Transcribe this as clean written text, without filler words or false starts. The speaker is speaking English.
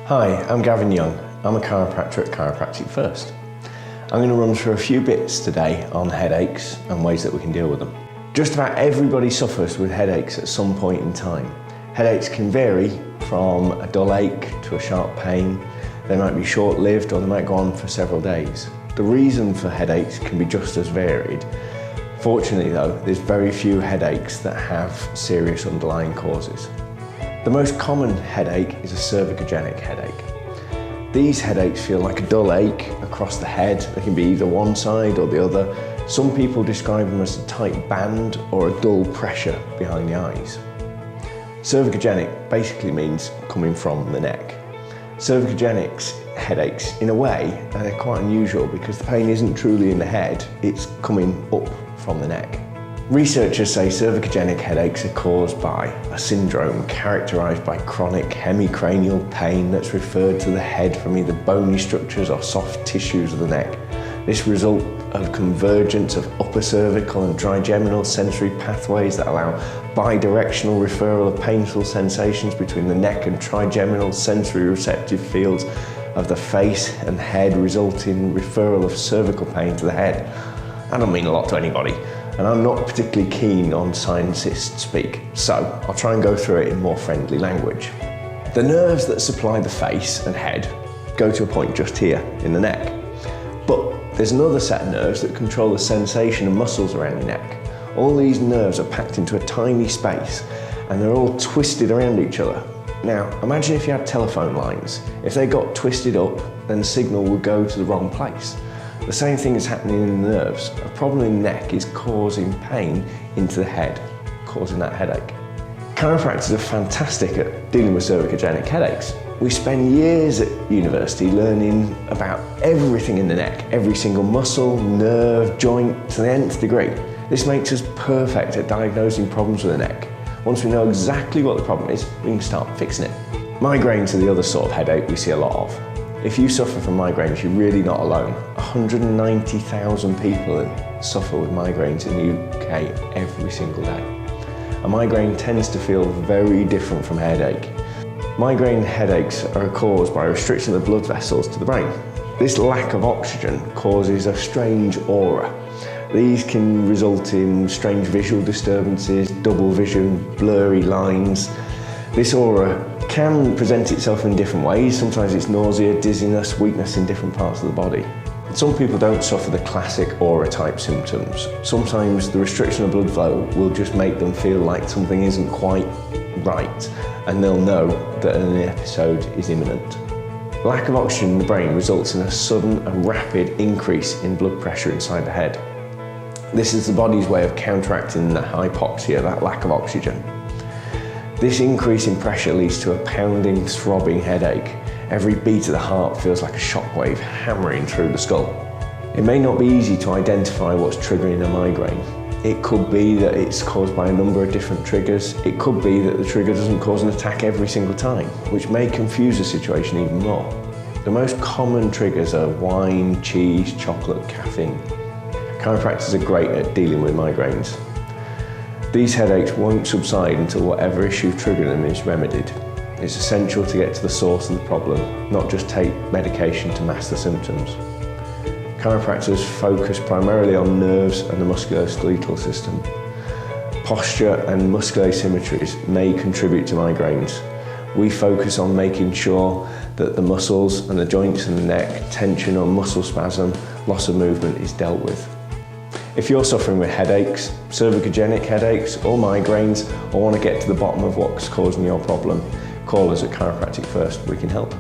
Hi, I'm Gavin Young. I'm a chiropractor at Chiropractic First. I'm going to run through a few bits today on headaches and ways that we can deal with them. Just about everybody suffers with headaches at some point in time. Headaches can vary from a dull ache to a sharp pain. They might be short-lived or they might go on for several days. The reason for headaches can be just as varied. Fortunately though, there's very few headaches that have serious underlying causes. The most common headache is a cervicogenic headache. These headaches feel like a dull ache across the head. They can be either one side or the other. Some people describe them as a tight band or a dull pressure behind the eyes. Cervicogenic basically means coming from the neck. Cervicogenic headaches, in a way, they're quite unusual because the pain isn't truly in the head, it's coming up from the neck. Researchers say cervicogenic headaches are caused by a syndrome characterised by chronic hemicranial pain that's referred to the head from either bony structures or soft tissues of the neck. This results of convergence of upper cervical and trigeminal sensory pathways that allow bidirectional referral of painful sensations between the neck and trigeminal sensory receptive fields of the face and head, resulting in referral of cervical pain to the head. That don't mean a lot to anybody, and I'm not particularly keen on scientist speak, so I'll try and go through it in more friendly language. The nerves that supply the face and head go to a point just here in the neck, but there's another set of nerves that control the sensation and muscles around your neck. All these nerves are packed into a tiny space and they're all twisted around each other. Now, imagine if you had telephone lines. If they got twisted up, then the signal would go to the wrong place. The same thing is happening in the nerves. A problem in the neck is causing pain into the head, causing that headache. Chiropractors are fantastic at dealing with cervicogenic headaches. We spend years at university learning about everything in the neck, every single muscle, nerve, joint, to the nth degree. This makes us perfect at diagnosing problems with the neck. Once we know exactly what the problem is, we can start fixing it. Migraines are the other sort of headache we see a lot of. If you suffer from migraines, you're really not alone. 190,000 people suffer with migraines in the UK every single day. A migraine tends to feel very different from a headache. Migraine headaches are caused by a restriction of the blood vessels to the brain. This lack of oxygen causes a strange aura. These can result in strange visual disturbances, double vision, blurry lines. This aura can present itself in different ways. Sometimes it's nausea, dizziness, weakness in different parts of the body. Some people don't suffer the classic aura type symptoms. Sometimes the restriction of blood flow will just make them feel like something isn't quite right, and they'll know that an episode is imminent. Lack of oxygen in the brain results in a sudden and rapid increase in blood pressure inside the head. This is the body's way of counteracting the hypoxia, that lack of oxygen. This increase in pressure leads to a pounding, throbbing headache. Every beat of the heart feels like a shockwave hammering through the skull. It may not be easy to identify what's triggering a migraine. It could be that it's caused by a number of different triggers. It could be that the trigger doesn't cause an attack every single time, which may confuse the situation even more. The most common triggers are wine, cheese, chocolate, caffeine. Chiropractors are great at dealing with migraines. These headaches won't subside until whatever issue triggering them is remedied. It's essential to get to the source of the problem, not just take medication to mask the symptoms. Chiropractors focus primarily on nerves and the musculoskeletal system. Posture and muscular asymmetries may contribute to migraines. We focus on making sure that the muscles and the joints in the neck, tension or muscle spasm, loss of movement is dealt with. If you're suffering with headaches, cervicogenic headaches or migraines, or want to get to the bottom of what's causing your problem, call us at Chiropractic First, we can help.